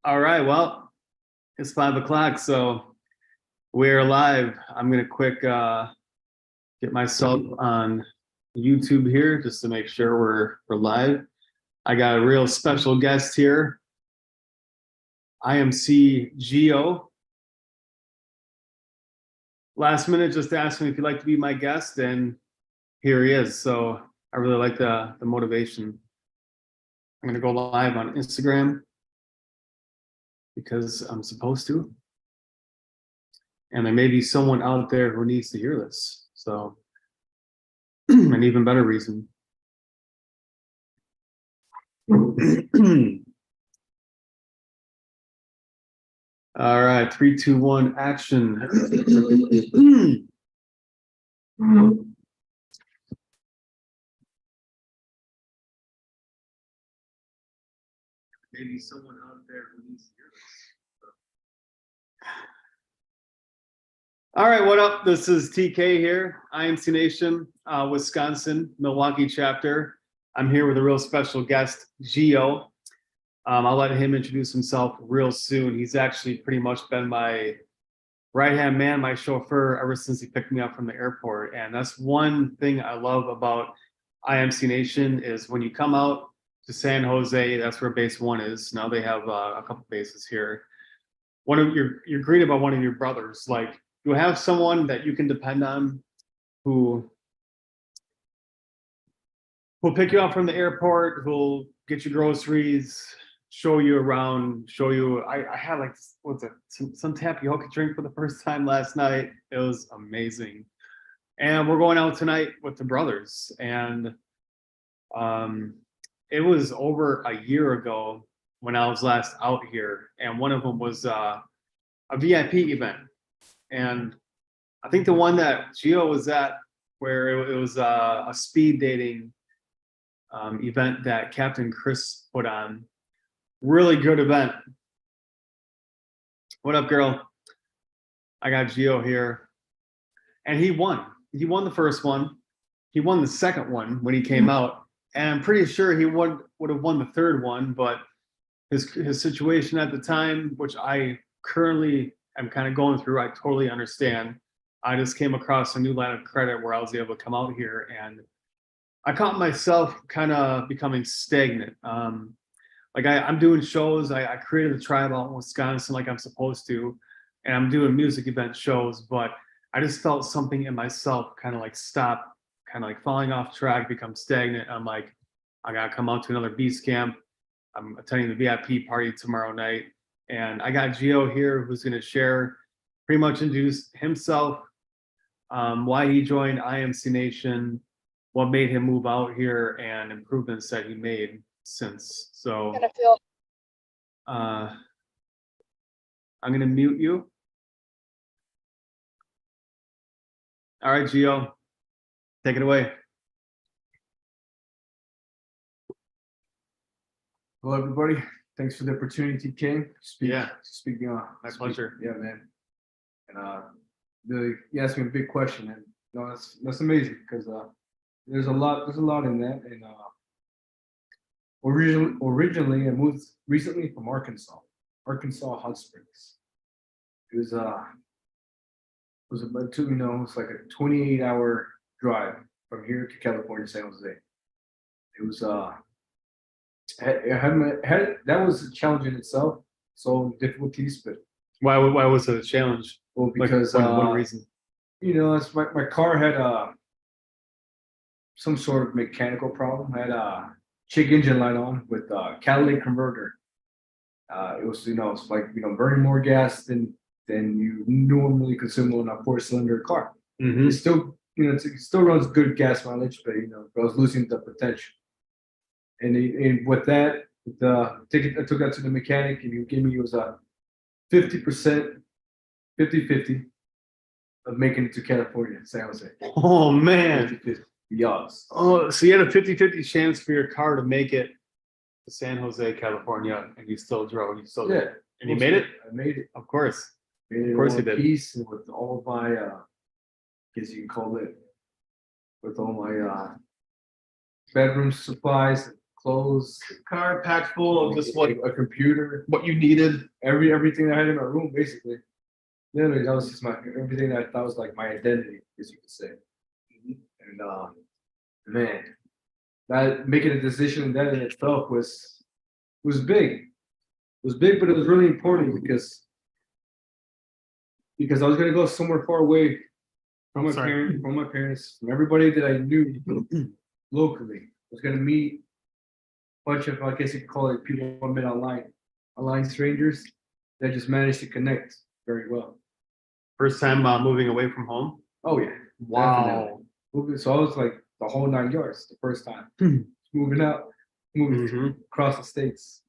All right, well, it's 5 o'clock, so we're live. I'm gonna quick get myself on YouTube here just to make sure we're live. I got a real special guest here, IMC Gio. Last minute, just asked me if you'd like to be my guest, and here he is. So I really like the motivation. I'm gonna go live on Instagram because I'm supposed to. And there may be someone out there who needs to hear this. So, an even better reason. All right, 3, 2, 1, action. Maybe someone out there who needs to hear this. All right, what up? This is TK here, IMC Nation, Wisconsin, Milwaukee chapter. I'm here with a real special guest, Gio. I'll let him introduce himself real soon. He's actually pretty much been my right-hand man, my chauffeur, ever since he picked me up from the airport. And that's one thing I love about IMC Nation is when you come out to San Jose, that's where base 1 is. Now they have a couple bases here. You're greeted by one of your brothers. Like, you have someone that you can depend on who will pick you up from the airport, who'll get you groceries, show you around, show you. I had like, what's it, some tapioca drink for the first time last night. It was amazing. And we're going out tonight with the brothers. And it was over a year ago when I was last out here. And one of them was a VIP event. And I think the one that Gio was at, where it was a speed dating event that Captain Chris put on. Really good event. What up, girl? I got Gio here. And he won. He won the first one. He won the second one when he came out. And I'm pretty sure he would have won the third one, but his situation at the time, which I currently am kind of going through, I totally understand. I just came across a new line of credit where I was able to come out here, and I caught myself kind of becoming stagnant. Like I'm doing shows. I created a tribe out in Wisconsin like I'm supposed to, and I'm doing music event shows, but I just felt something in myself kind of like stop, kind of like falling off track, become stagnant. I'm like, I gotta come out to another beast camp. I'm attending the VIP party tomorrow night. And I got Gio here who's going to share, pretty much introduce himself, why he joined IMC Nation, what made him move out here, and improvements that he made since. So I'm going to mute you. All right, Gio, take it away. Hello, everybody. Thanks for the opportunity, King. Speaking on. My pleasure. Yeah, man. And you asked me a big question, and no, that's amazing because there's a lot in that. And originally I moved recently from Arkansas Hot Springs. It was about it's like a 28-hour drive from here to California, San Jose. It was that was a challenge in itself. So difficulties, but why was it a challenge? Well, because one reason. It's my car had some sort of mechanical problem. Had a check engine light on with a catalytic converter. It was it's like burning more gas than you normally consume on a 4-cylinder car. Mm-hmm. It still it still runs good gas mileage, but I was losing the potential. And with that, the ticket, I took that to the mechanic, and he gave me was a 50%, 50-50 of making it to California, San Jose. Oh man. 50-50. Yes. Oh, so you had a 50-50 chance for your car to make it to San Jose, California, and you still drove. And you made it? I made it. Of course. Made it of course in you did. Peace, and with all of my, guess you can call it, with all my bedroom supplies, clothes, Car packed full of just a computer, what you needed. everything I had in my room, basically. Literally, that was just everything that I thought was like my identity, as you could say. And man, that making a decision that in itself was big. It was big, but it was really important because I was gonna go somewhere far away from my parents, from everybody that I knew locally. I was gonna meet a bunch of, I guess you could call it, people I met online strangers that just managed to connect very well. First time moving away from home. Oh yeah, Wow. definitely. So I was like the whole 9 yards the first time. Moving out, moving across the states.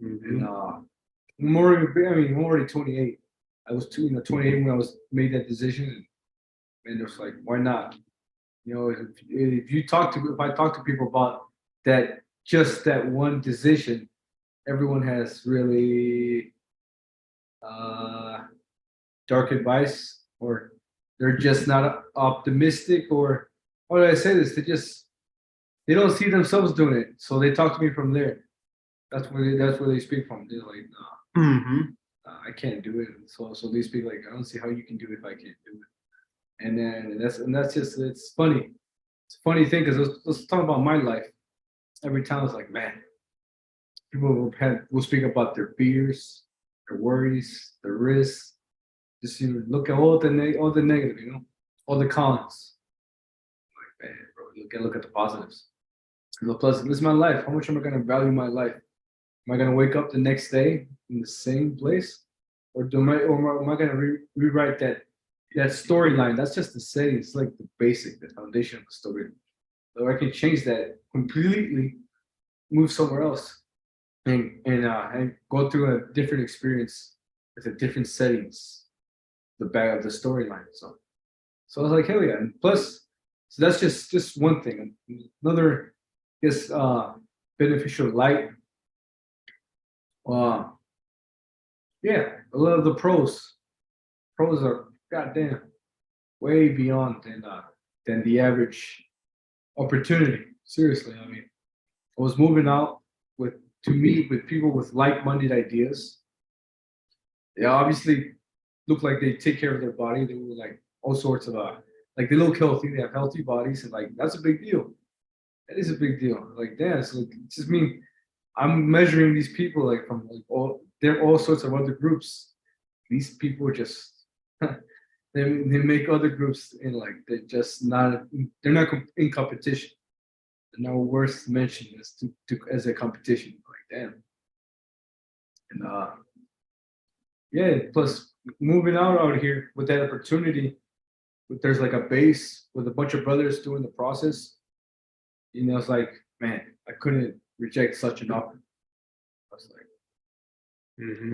And I'm already 28. I was 28 when I made that decision, and it's like, why not? If I talk to people about that, just that one decision, everyone has really dark advice, or they're just not optimistic, or how do I say this? They don't see themselves doing it, so they talk to me from there. That's where they speak from. They're like, no, I can't do it. So they speak like, I don't see how you can do it if I can't do it. And that's just, it's funny. It's a funny thing because let's talk about my life. Every time it's like, man, people will speak about their fears, their worries, their risks. Just look at all the negative, all the cons. Like, man, bro, look at the positives. And the plus, this is my life. How much am I gonna value my life? Am I gonna wake up the next day in the same place, or am I gonna rewrite that storyline? That's just the setting. It's like the basic, the foundation of the story. So I can change that completely, move somewhere else, and go through a different experience with a different settings, the back of the storyline. So I was like, hell yeah! And plus, so that's just one thing. Another, I guess, beneficial light. Yeah, a lot of the pros. Pros are goddamn way beyond than the average opportunity. Seriously, I mean, I was moving out to meet with people with like-minded ideas. They obviously look like they take care of their body. They were like all sorts of like they look healthy. They have healthy bodies, and like that's a big deal. That is a big deal. Like, damn, so it just mean I'm measuring these people like from like all sorts of other groups. These people just they make other groups in like they're not in competition. They're not worth mentioning as a competition. Like, damn. And yeah, plus moving out here with that opportunity, there's like a base with a bunch of brothers doing the process. It's like, man, I couldn't reject such an offer. I was like,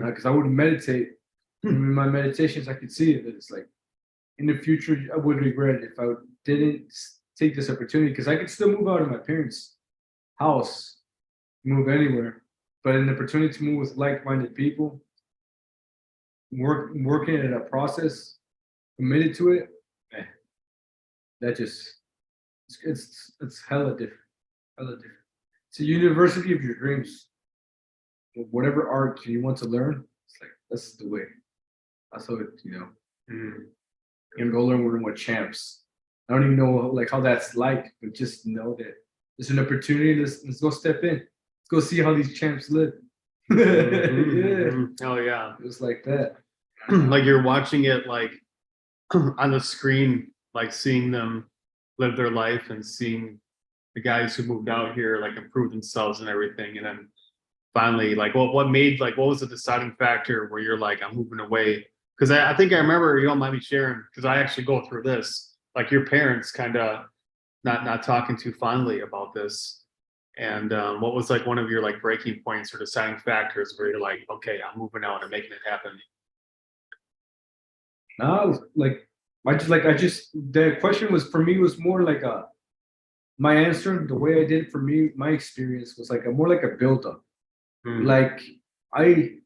because I would meditate. In my meditations, I could see that it's like, in the future, I would regret it if I didn't take this opportunity, because I could still move out of my parents' house, move anywhere, but an opportunity to move with like-minded people, working in a process, committed to it, man, that just it's hella different. It's a university of your dreams. Whatever art you want to learn, it's like that's the way. That's how you go learn with champs. I don't even know like how that's like, but just know that there's an opportunity. Let's go step in. Let's go see how these champs live. Yeah. Oh yeah. It was like that. Like you're watching it like on the screen, like seeing them live their life and seeing the guys who moved out here like improve themselves and everything. And then finally, like what was the deciding factor where you're like, I'm moving away? Because I think I remember, you don't mind me sharing, because I actually go through this, like your parents kind of not talking too fondly about this. And what was like one of your like breaking points or deciding factors where you're like, okay, I'm moving out and making it happen? No, like the question was for me was more like my answer, the way I did it for me, my experience was like more like a build-up. Like I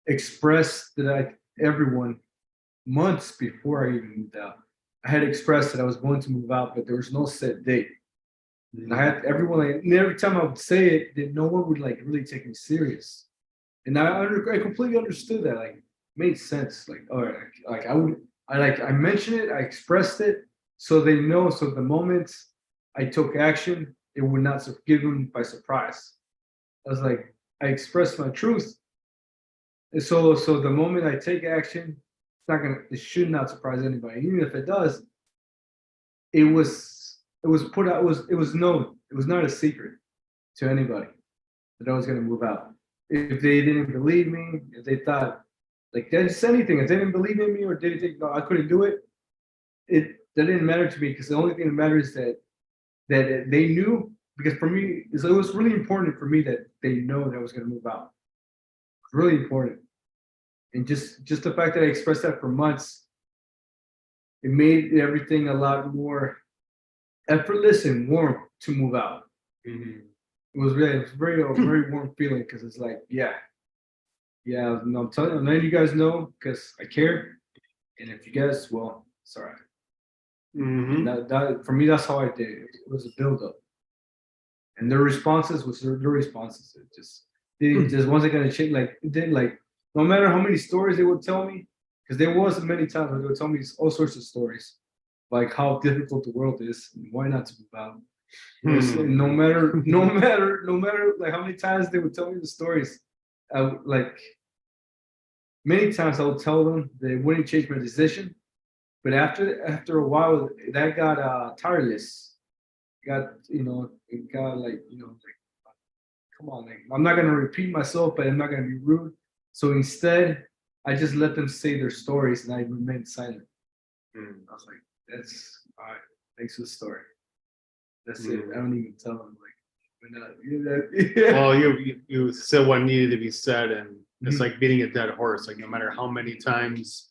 expressed that everyone months before I even moved out. I had expressed that I was going to move out, but there was no set date. And I had everyone and every time I would say it, that no one would like really take me serious. And I completely understood that. Like made sense. Like all right, like I mentioned it, I expressed it, so they know. So the moment I took action, it would not give them by surprise. I was like, I expressed my truth, and so the moment I take action, it should not surprise anybody. Even if it does, it was put out, it was known. It was not a secret to anybody that I was gonna move out. If they didn't believe me, if they thought like they just anything, if they didn't believe in me or they didn't think no, I couldn't do it, that didn't matter to me because the only thing that matters is that they knew because for me it was really important for me that they know that I was gonna move out. It's really important. And just the fact that I expressed that for months, it made everything a lot more effortless and warm to move out. Mhm. It was really, it was very, a very warm feeling because it's like, yeah, no, I'm telling you, I'm letting you guys know because I care. And if you guys, well, it's all right. Mhm. That for me, that's how I did it. It was a buildup. And their responses was their responses. It just didn't just wasn't gonna change. Like it didn't like no matter how many stories they would tell me, because there was many times where they would tell me all sorts of stories, like how difficult the world is and why not to move out. Yes, Hmm. no matter like how many times they would tell me the stories, like many times I would tell them they wouldn't change my decision. But after a while, that got tireless. Got it got like like come on, like I'm not gonna repeat myself, but I'm not gonna be rude. So instead, I just let them say their stories, and I remained silent. I was like, "That's all right. Thanks for the story. That's it. I don't even tell them like, we're not, yeah. Well, you said what needed to be said, and it's Mhm. like beating a dead horse. Like no matter how many times,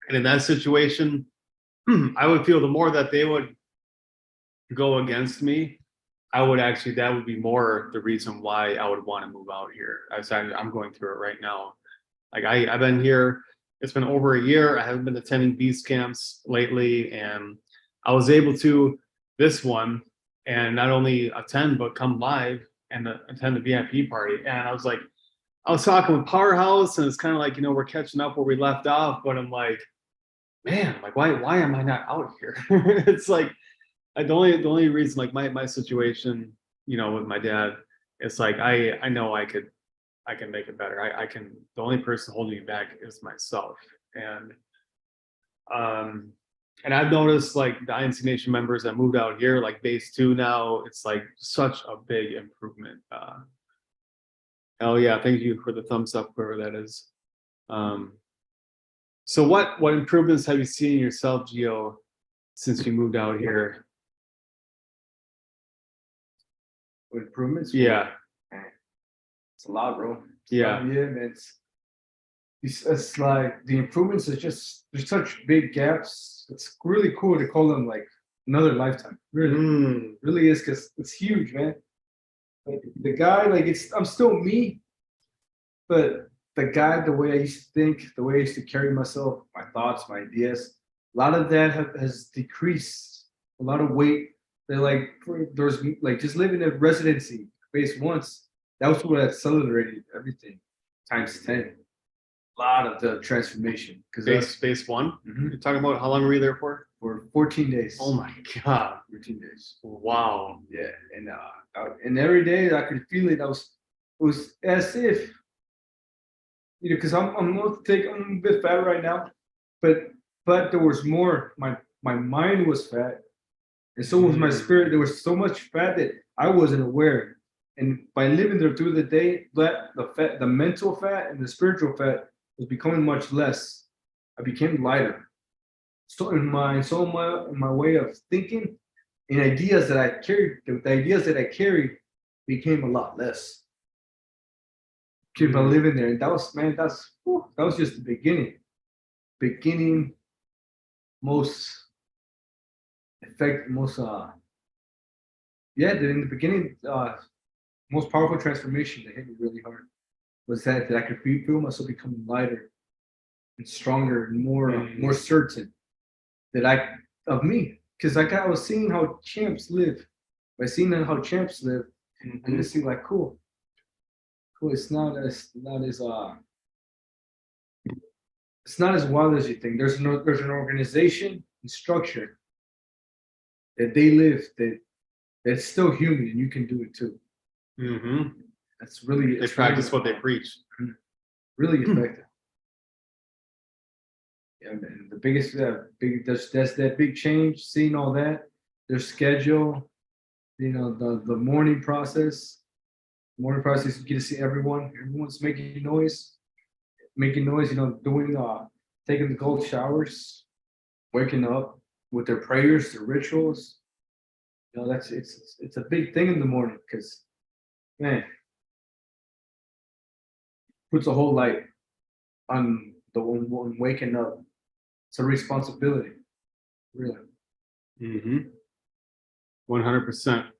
and in that situation, I would feel the more that they would go against me, I would actually that would be more the reason why I would want to move out here. I'm going through it right now. Like I've been here. It's been over a year. I haven't been attending these camps lately, and I was able to this one, and not only attend but come live and attend the VIP party. And I was like, I was talking with Powerhouse, and it's kind of like we're catching up where we left off. But I'm like, man, like why am I not out here? It's like the only reason like my situation, with my dad, it's like I know I can make it better. I can. The only person holding me back is myself, and um, and I've noticed like the INC Nation members that moved out here, like base two now, it's like such a big improvement. Hell yeah! Thank you for the thumbs up, whoever that is. Um, so what improvements have you seen in yourself, Gio, since you moved out here? Improvements. Yeah, It's a lot, bro. yeah. Yeah, man. It's like the improvements are just there's such big gaps. It's really cool to call them like another lifetime. Really, Mm, really is because it's huge, man. Like the guy, like I'm still me, but the guy, the way I used to think, the way I used to carry myself, my thoughts, my ideas, a lot of that has decreased. A lot of weight. They're like there's like just living in residency base once. That was what accelerated everything times 10. A lot of the transformation because base one. You're talking about how long were you there for? for 14 days. Oh my god! 14 days. Wow. Yeah, and every day I could feel it. It was as if because I'm not take I'm a bit fat right now, but there was more. My mind was fat, and so was my spirit. There was so much fat that I wasn't aware. And by living there through the day, that the mental fat and the spiritual fat was becoming much less. I became lighter. So in my way of thinking and ideas that I carried, the ideas that I carried became a lot less. Keep on living there, and that was man, that was just the beginning. Beginning most most yeah, in the beginning most powerful transformation that hit me really hard was that I could feel myself becoming lighter and stronger and more certain that I of me because I was seeing how champs live By seeing how champs live, Mhm. I'm just see like cool. It's not as it's not as wild as you think. There's an organization and structure that they live that's still human and you can do it too. Mhm. That's really They it's practice really, what they preach. really effective. Yeah, man. The biggest that's that big change, seeing all that, their schedule, the morning process. Morning process, you get to see everyone's making noise, doing taking the cold showers, waking up with their prayers, their rituals. That's it's a big thing in the morning because man, puts a whole light on the one waking up. It's a responsibility, really. Mhm. 100%.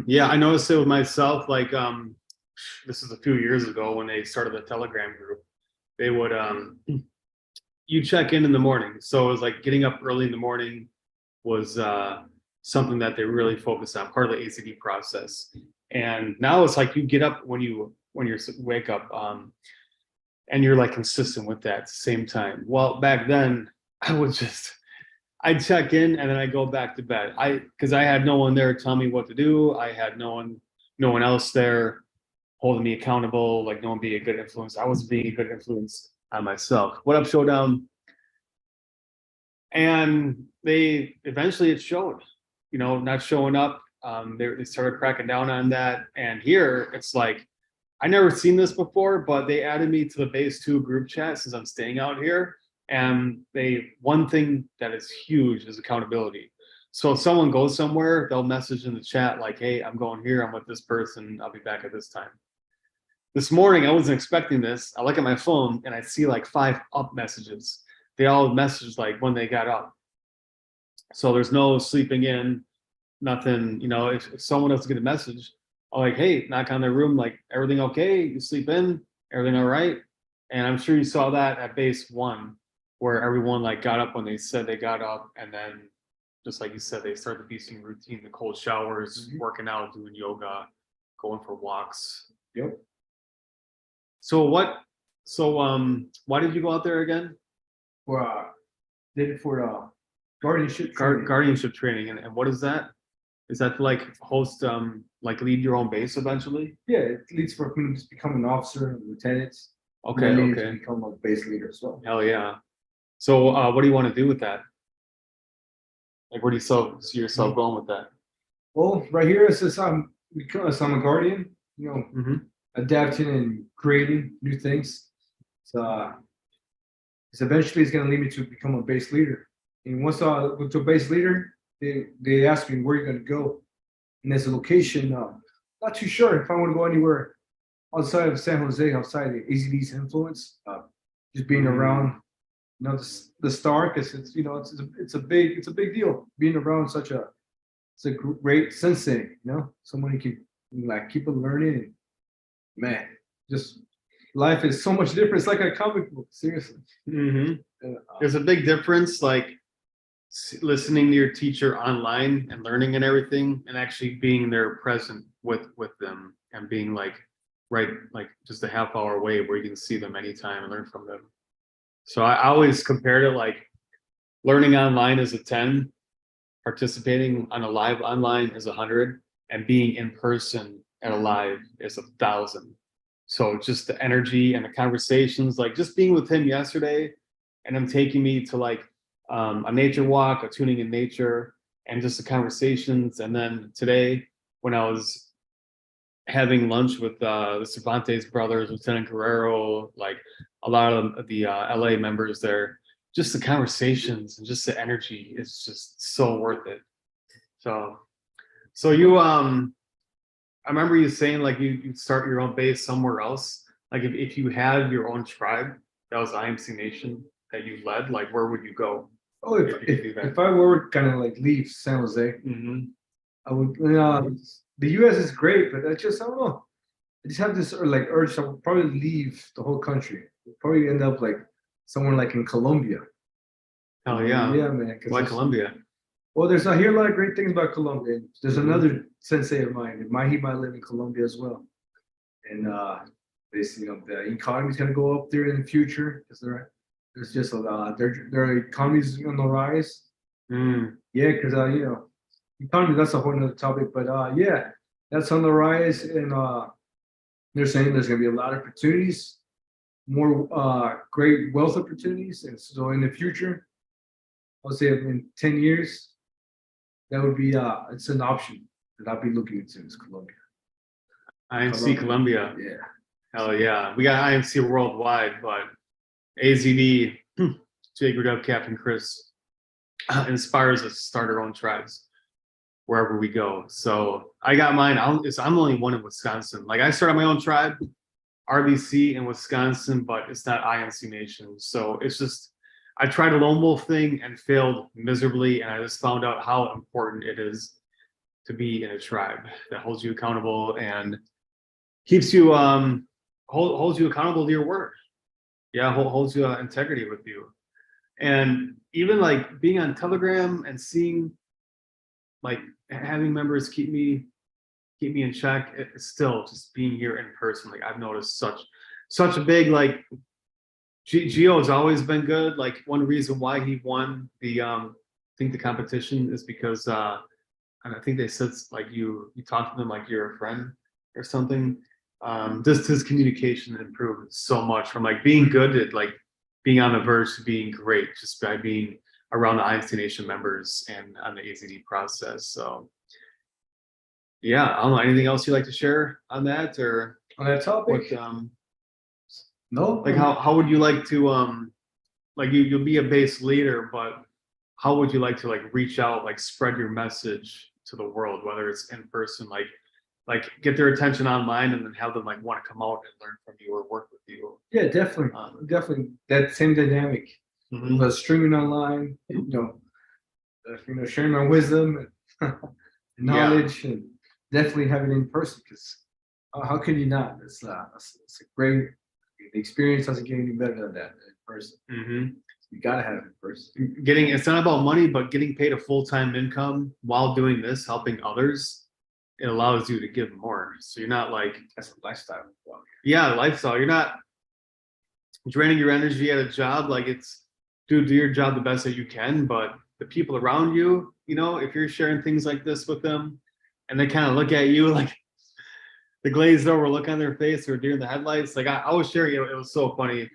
Yeah, I noticed it with myself. Like, this is a few years ago when they started the Telegram group. They would you check in the morning, so it was like getting up early in the morning was something that they really focused on, part of the AZD process. And now it's like you get up when you wake up, and you're like consistent with that at the same time. Well, back then I would just I'd check in and then I go back to bed. Because I had no one there to tell me what to do. I had no one else there holding me accountable, like no one being a good influence. I was being a good influence on myself. What up, Showdown? And they eventually it showed, not showing up. They started cracking down on that. And here it's like, I never seen this before, but they added me to the base 2 group chat since I'm staying out here. And one thing that is huge is accountability. So if someone goes somewhere, they'll message in the chat like, hey, I'm going here, I'm with this person, I'll be back at this time. This morning, I wasn't expecting this. I look at my phone and I see like 5 up messages. They all messaged like when they got up. So there's no sleeping in, nothing. If someone else get a message, I'm like, hey, knock on their room, like, everything okay? You sleep in? Everything all right? And I'm sure you saw that at base 1, where everyone like got up when they said they got up, and then just like you said, they start the beasting routine, the cold showers, working out, doing yoga, going for walks. Yep. So why did you go out there again? For did it for guardianship training. Guardianship training, and what is that? Is that to like host like lead your own base eventually? Yeah, it leads for me to become an officer, lieutenant. Okay, and then okay. to become a base leader as well. Hell yeah. So what do you want to do with that? Like where do you see yourself going with that? Well, right here it says because I'm a guardian, Mhm. adapting and creating new things. So it's eventually it's gonna lead me to become a base leader. And once I go to a base leader, they ask me where you're gonna go. And there's a location, not too sure if I want to go anywhere outside of San Jose, outside the AZD'z influence. Just being around, the star, because it's a big deal being around it's a great sensei, someone you can like keep on learning. Man, just life is so much different. It's like a comic book, seriously. Mhm. There's a big difference, like listening to your teacher online and learning and everything, and actually being there present with them and being like right, like just a half hour away where you can see them anytime and learn from them. So I always compared it like learning online is a 10, participating on a live online is 100, and being in person at a live is 1,000. So just the energy and the conversations, like just being with him yesterday and him taking me to like a nature walk, a tuning in nature, and just the conversations. And then today when I was having lunch with the Cervantes brothers, Lieutenant Guerrero, like a lot of the LA members there, just the conversations and just the energy is just so worth it. So you I remember you saying like you start your own base somewhere else. Like if you had your own tribe that was IMC Nation that you led, like where would you go? Oh, If you could do that. if I were kind of like leave San Jose, Mm-hmm. I would. The U.S. is great, but I don't know. I just have this like urge. I would probably leave the whole country. Probably end up like somewhere like in Colombia. Hell yeah. Yeah, man. Why Colombia? Well, I hear a lot of great things about Colombia. There's another sensei of mine, he might live in Colombia as well. And the economy's gonna go up there in the future because there's just a lot. Their economy's on the rise. Yeah, because economy, that's a whole nother topic. But yeah, that's on the rise, and they're saying there's gonna be a lot of opportunities, more great wealth opportunities, and so in the future, I'll say in 10 years, that would be it's an option that I'll be looking into is Colombia. IMC Colombia. Yeah. Hell yeah. We got IMC worldwide, but AZD, Jake Rudolph, Captain Chris, inspires us to start our own tribes wherever we go. So I got mine. I'm only one in Wisconsin. Like I started my own tribe, RBC in Wisconsin, but it's not IMC Nation. So it's just, I tried a lone wolf thing and failed miserably. And I just found out how important it is to be in a tribe that holds you accountable and keeps you, holds you accountable to your word. Yeah, holds you integrity with you. And even like being on Telegram and seeing, like having members keep me in check, it's still just being here in person. Like I've noticed such a big, like Gio has always been good. Like one reason why he won the I think the competition is because and I think they said like you talk to them like you're a friend or something. Just his communication improved so much from like being good to like being on the verge to being great just by being around the IMC Nation members and on the AZD process. So yeah, I don't know, anything else you'd like to share on that or on that topic? What, no, like how would you like to like you'll be a base leader, but how would you like to like reach out, like spread your message to the world, whether it's in person, like get their attention online and then have them like want to come out and learn from you or work with you? Yeah, definitely, definitely that same dynamic. But streaming online, sharing my wisdom and knowledge, and definitely having it in person because how can you not? It's a great experience. Doesn't get any better than that in person. You gotta have it in person. It's not about money, but getting paid a full-time income while doing this, helping others, it allows you to give more. So you're not like, that's a lifestyle. Yeah, lifestyle. You're not draining your energy at a job. Like it's, dude, do your job the best that you can, but the people around you, if you're sharing things like this with them and they kind of look at you like the glazed over look on their face or deer in the headlights. Like I was sharing, it was so funny.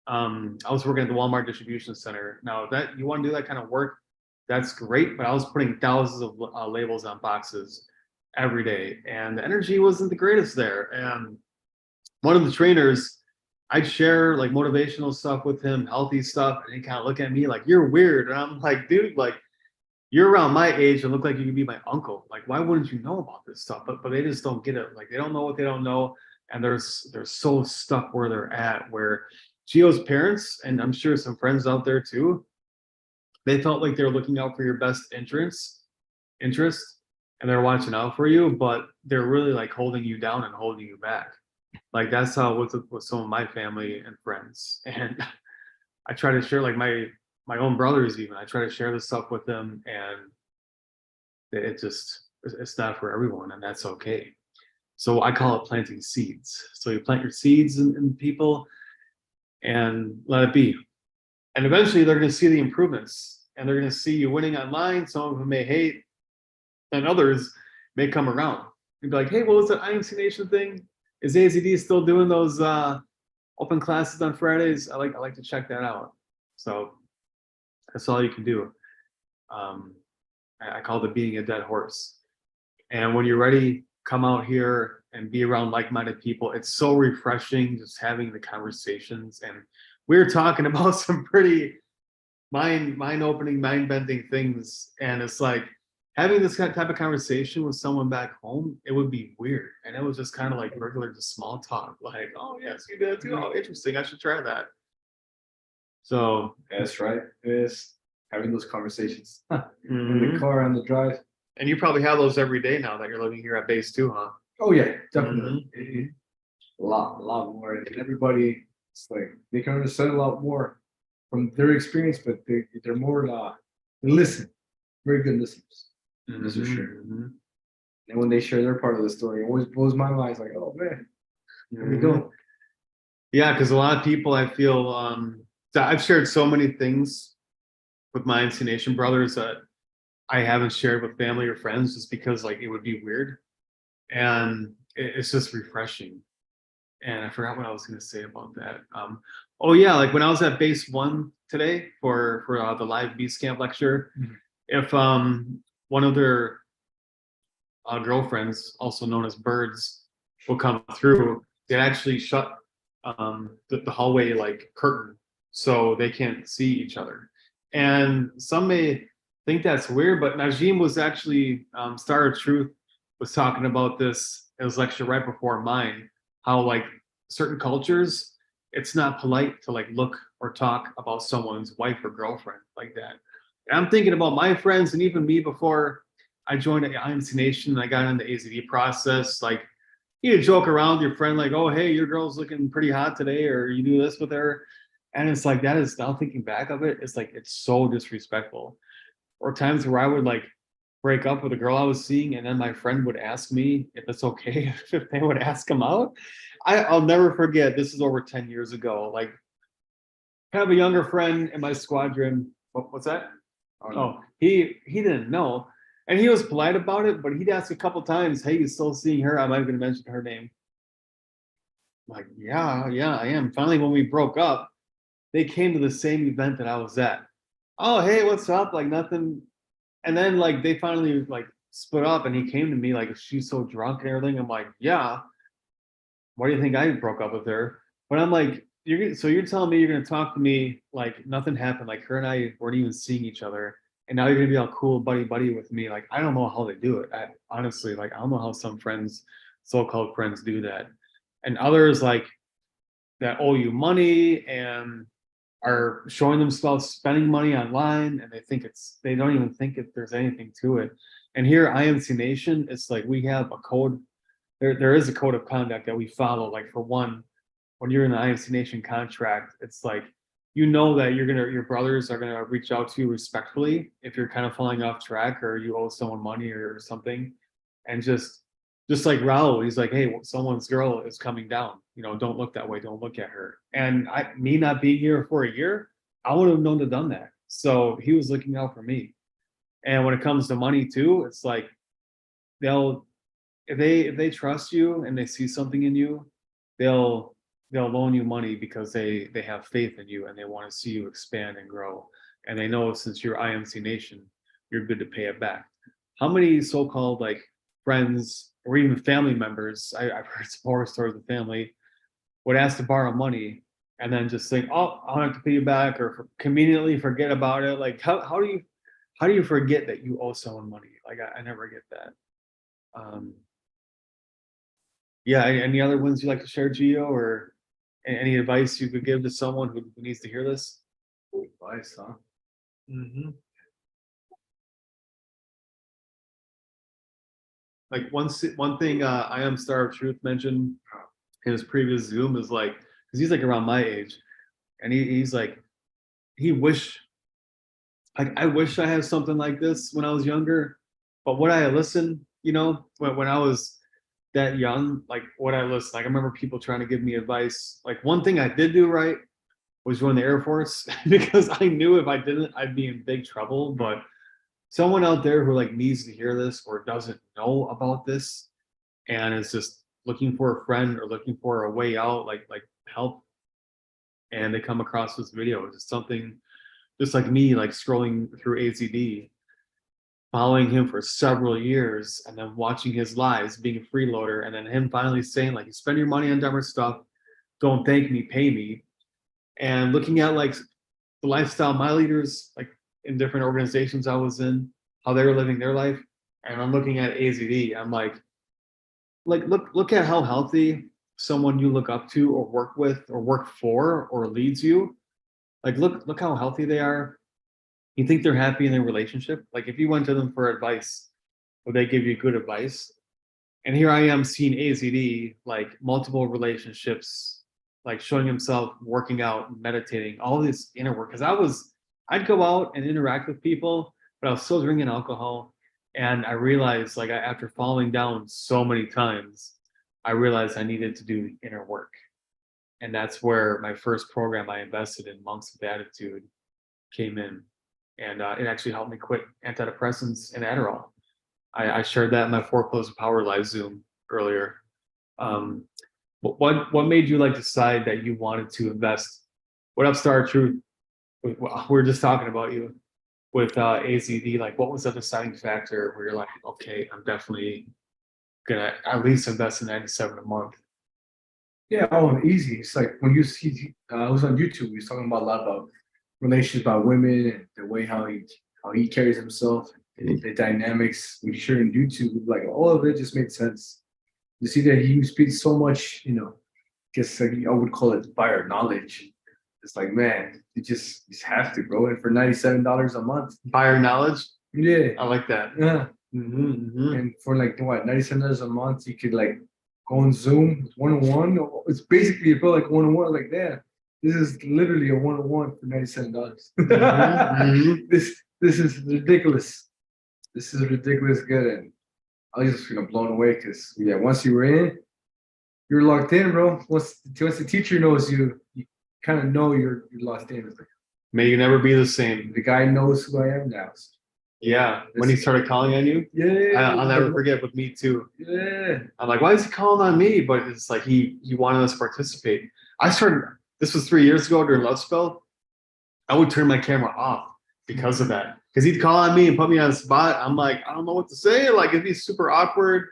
I was working at the Walmart distribution center. Now that you want to do that kind of work, that's great, but I was putting thousands of labels on boxes every day and the energy wasn't the greatest there. And one of the trainers, I'd share like motivational stuff with him, healthy stuff, and he kind of look at me like, you're weird. And I'm like, dude, like you're around my age and look like you could be my uncle. Like, why wouldn't you know about this stuff? But they just don't get it. Like they don't know what they don't know. And they're so stuck where they're at, where Gio's parents, and I'm sure some friends out there too, they felt like they're looking out for your best interest, and they're watching out for you, but they're really like holding you down and holding you back. Like that's how with some of my family and friends. And I try to share like my own brothers even. I try to share this stuff with them, and it's not for everyone, and that's okay. So I call it planting seeds. So you plant your seeds in people and let it be. And eventually they're going to see the improvements and they're going to see you winning online. Some of them may hate, and others may come around and be like, hey, what was that IMC Nation thing? Is AZD still doing those open classes on Fridays? I like to check that out. So that's all you can do. I call it being a dead horse. And when you're ready, come out here and be around like-minded people. It's so refreshing just having the conversations. And we were talking about some pretty mind-opening, mind-bending things. And it's like having this type of conversation with someone back home, it would be weird. And it was just kind of like regular, just small talk. Like, oh yes, you did too. Oh, interesting. I should try that. So that's right. It is having those conversations in the car on the drive. And you probably have those every day now that you're living here at base too, huh? Oh yeah, definitely. A lot more. And everybody, it's like they can understand a lot more from their experience, but they're more they listen. very good listeners. That's for sure. Mhm. And when they share their part of the story, it always blows my mind. It's like, oh man, here we Mhm. go. Yeah, because a lot of people, I feel, so I've shared so many things with my IMC Nation brothers that I haven't shared with family or friends, just because like it would be weird, and it's just refreshing. And I forgot what I was going to say about that. Oh yeah, like when I was at base one today for the live beast camp lecture, Mhm. if one of their girlfriends, also known as birds, will come through, they actually shut the hallway like curtain so they can't see each other. And some may think that's weird, but Najim was actually Star of Truth was talking about this in his lecture right before mine, how like certain cultures, it's not polite to like look or talk about someone's wife or girlfriend like that. And I'm thinking about my friends and even me before I joined IMC Nation and I got into the AZD process. Like, you joke around with your friend, like, oh, hey, your girl's looking pretty hot today, or you do this with her. And it's like, that is, now thinking back of it, it's like, it's so disrespectful. Or times where I would like break up with a girl I was seeing, and then my friend would ask me if it's okay if they would ask him out. I'll never forget, this is over 10 years ago. Like, I have a younger friend in my squadron. What's that? Oh, he didn't know, and he was polite about it, but he'd ask a couple times, "Hey, you still seeing her?" I might have even mentioned her name. I'm like, yeah, I am. Finally, when we broke up, they came to the same event that I was at. Oh, hey, what's up? Like nothing. And then like they finally like split up, and he came to me like, she's so drunk and everything. I'm like, yeah. Why do you think I broke up with her? But I'm like, you're telling me you're gonna talk to me like nothing happened, like her and I weren't even seeing each other, and now you're gonna be all cool buddy with me. Like I don't know how they do it. I honestly, like, I don't know how some friends, so-called friends, do that. And others like that owe you money and are showing themselves spending money online, and they don't even think if there's anything to it. And here IMC Nation, it's like we have a code. There is a code of conduct that we follow. Like for one, when you're in the IMC Nation contract, it's like, you know that your brothers are gonna reach out to you respectfully if you're kind of falling off track or you owe someone money or something. And just like Raul, he's like, hey, someone's girl is coming down, don't look that way, don't look at her. And me not being here for a year, I would have known to done that. So he was looking out for me. And when it comes to money too, it's like, they'll if they trust you and they see something in you, they'll they'll loan you money because they have faith in you and they want to see you expand and grow. And they know since you're IMC Nation, you're good to pay it back. How many so-called like friends or even family members, I've heard some horror stories of family, would ask to borrow money and then just think, oh, I'll have to pay you back, or conveniently forget about it. Like how do you forget that you owe someone money? Like I never get that. Um, Yeah, any other ones you like to share, Gio, or any advice you could give to someone who needs to hear this? Advice, huh? Hmm. Like one thing I am Star of Truth mentioned in his previous Zoom is like, because he's like around my age, and he's like, he wish like I wish I had something like this when I was younger, but would I listen? When I was that young, like what I listen. Like I remember people trying to give me advice. Like one thing I did do right was join the Air Force because I knew if I didn't, I'd be in big trouble. But someone out there who like needs to hear this or doesn't know about this and is just looking for a friend or looking for a way out, like help, and they come across this video, it's something just like me, like scrolling through AZD, following him for several years, and then watching his lives, being a freeloader, and then him finally saying like, you spend your money on dumber stuff, don't thank me, pay me. And looking at like the lifestyle my leaders, like in different organizations I was in, how they were living their life, and I'm looking at AZD, I'm like look at how healthy someone you look up to or work with or work for or leads you. Like look how healthy they are. You think they're happy in their relationship? Like if you went to them for advice, would they give you good advice? And here I am seeing AZD, like multiple relationships, like showing himself working out, meditating, all this inner work. Because I'd go out and interact with people, but I was still drinking alcohol. And I realized, like, after falling down so many times, I realized I needed to do inner work. And that's where my first program I invested in, Monks with Attitude, came in. And it actually helped me quit antidepressants and Adderall. I shared that in my Foreclosure Power Live Zoom earlier. What made you like decide that you wanted to invest? What up, Star Truth? We're just talking about you with AZD. Like, what was the deciding factor where you're like, okay, I'm definitely gonna at least invest in 97 a month? Yeah, oh, easy. It's like when you see, I was on YouTube. He was talking about a lot about relations about women and the way how he carries himself, and the dynamics. We shared on YouTube, like all of it just made sense. You see that he speaks so much, you know. Guess like, I would call it buyer knowledge. It's like, man, you just have to, bro. And for $97 a month, Buyer knowledge. yeah, I like that. yeah. And for like what, $97 a month, you could like go on Zoom with one-on-one. It's basically it felt like one-on-one, like that. This is literally a one-on-one for $97. This is ridiculous. This is ridiculous good. And I was just blown away because yeah, once you were in, you're locked in, bro. Once the teacher knows you, you kind of know you're locked in. It's like, May you never be the same. the guy knows who I am now. Yeah, when he started calling on you, Yeah, I'll never forget. With me too. yeah. I'm like, why is he calling on me? But it's like he wanted us to participate. I started. This was 3 years ago during Love Spell. I would turn my camera off because of that. Because he'd call on me and put me on the spot. I'm like, I don't know what to say. Like, it'd be super awkward.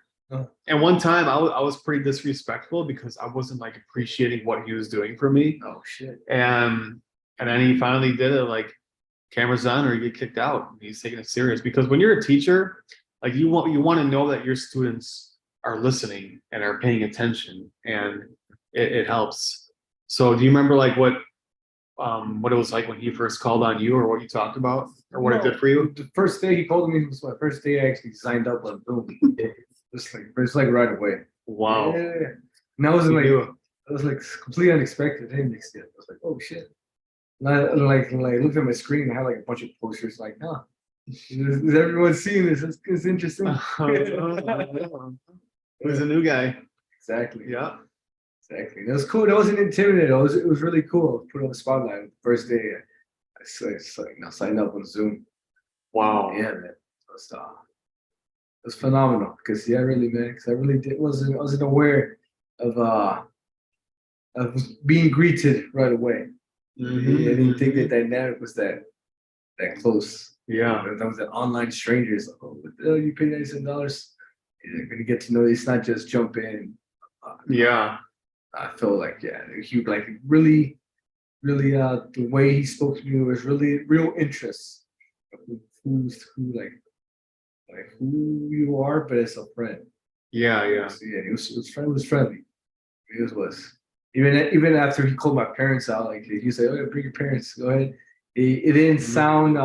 And one time I was pretty disrespectful because I wasn't like appreciating what he was doing for me. Oh shit. And then he finally did it, like, cameras on or you get kicked out. He's taking it serious because when you're a teacher, like you want to know that your students are listening and are paying attention, and it helps. So do you remember like what it was like when he first called on you, or what you talked about, or what it did for you? The first day he called me was my first day I actually signed up on Zoom. It's like right away. Wow. Yeah. And that was like completely unexpected. I didn't expect it. I was like, oh shit. And I looked at my screen and I had like a bunch of posters like, huh. Is everyone seeing this? It's interesting. Who's a new guy? Exactly. Yeah. Exactly. That was cool. That wasn't intimidating. It was really cool. Put on the spotlight. First day I signed up on Zoom. Wow. Yeah, man. It was phenomenal because really, man, because I really wasn't aware of being greeted right away. I didn't think the dynamic was that close. Yeah. That was an online strangers. Oh, what the hell, you pay $97? You're gonna get to know. It's not just jump in. Yeah. I feel like he like really, really the way he spoke to me was really real interest. Who you are, but as a friend. Yeah. So, yeah, it was friendly. It was. Even after he called my parents out, like he said, "Oh, bring your parents, go ahead." It didn't sound.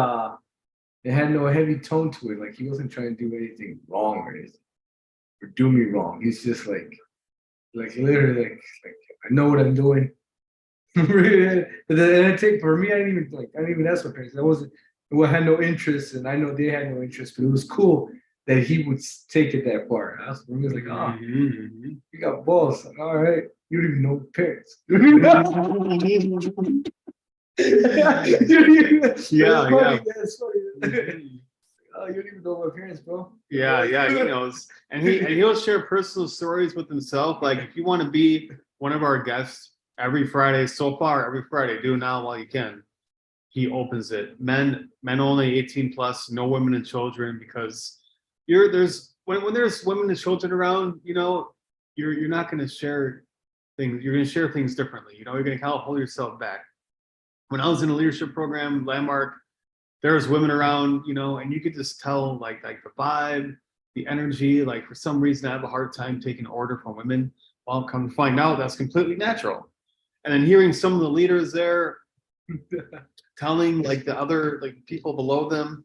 It had no heavy tone to it. Like he wasn't trying to do anything wrong or do me wrong. He's just like literally like I know what I'm doing. And then I take for me, I didn't even ask my parents. I had no interest, and I know they had no interest, but it was cool that he would take it that far. I was like, oh, you got balls. Like, all right, you don't even know your parents. Yeah. That's funny. Oh, you don't even know my parents, bro. Yeah, he knows. And he'll share personal stories with himself. Like, if you want to be one of our guests every Friday, do it now while you can. He opens it. Men only 18 plus, no women and children, because when there's women and children around, you're not going to share things. You're going to share things differently. You're going to kind of hold yourself back. When I was in a leadership program, Landmark, there was women around, and you could just tell like the vibe, the energy. Like, for some reason, I have a hard time taking order from women. Well, come to find out, that's completely natural. And then hearing some of the leaders there telling like the other like people below them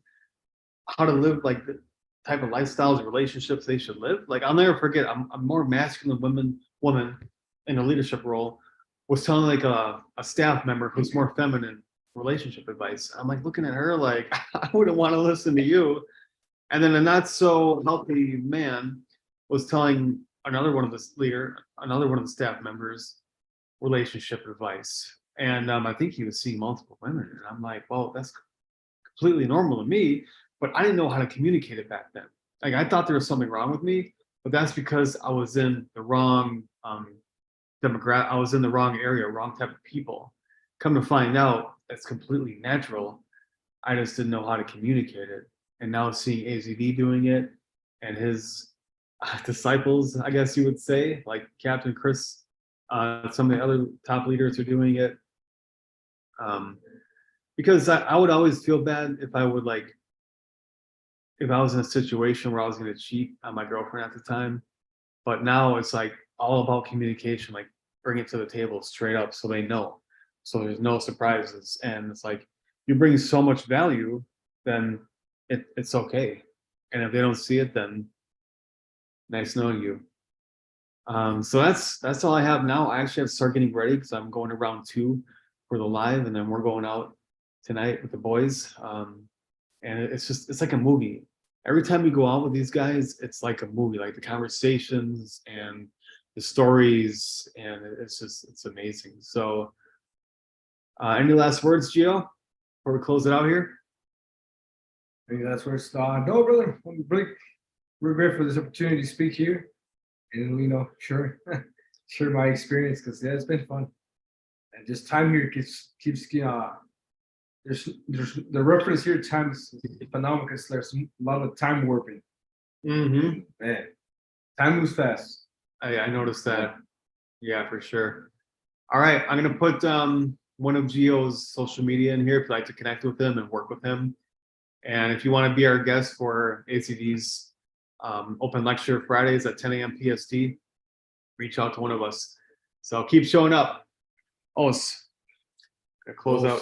how to live, like the type of lifestyles and relationships they should live. Like, I'll never forget. I'm more masculine woman in a leadership role was telling like a staff member who's more feminine, relationship advice. I'm like looking at her like I wouldn't want to listen to you. And then a not so healthy man was telling another one of the staff members relationship advice. And I think he was seeing multiple women. And I'm like, well, that's completely normal to me, but I didn't know how to communicate it back then. Like I thought there was something wrong with me, but that's because I was in the wrong demographic. I was in the wrong area, wrong type of people. Come to find out, that's completely natural. I just didn't know how to communicate it. And now seeing AZD doing it and his disciples, I guess you would say, like Captain Chris, some of the other top leaders are doing it. Because I would always feel bad if I would like, if I was in a situation where I was going to cheat on my girlfriend at the time. But now it's like all about communication, like bring it to the table straight up so they know. So there's no surprises. And it's like you bring so much value, then it's okay. And if they don't see it, then nice knowing you. So that's all I have now. I actually have to start getting ready because I'm going to round 2 for the live, and then we're going out tonight with the boys. And it's like a movie. Every time we go out with these guys, it's like a movie, like the conversations and the stories, and it's amazing. So any last words, Gio, before we close it out here? Maybe that's where it's no, brother. I'm really, we're grateful for this opportunity to speak here, and share my experience, because it's been fun, and just time here keeps there's the reference here, time is phenomenal, because there's a lot of time warping. Man, time moves fast. I noticed that. Yeah, for sure. All right, I'm gonna put one of Gio's social media in here if you'd like to connect with him and work with him. And if you want to be our guest for AZD'z open lecture Fridays at 10 a.m. PST, reach out to one of us. So keep showing up. Gonna close out.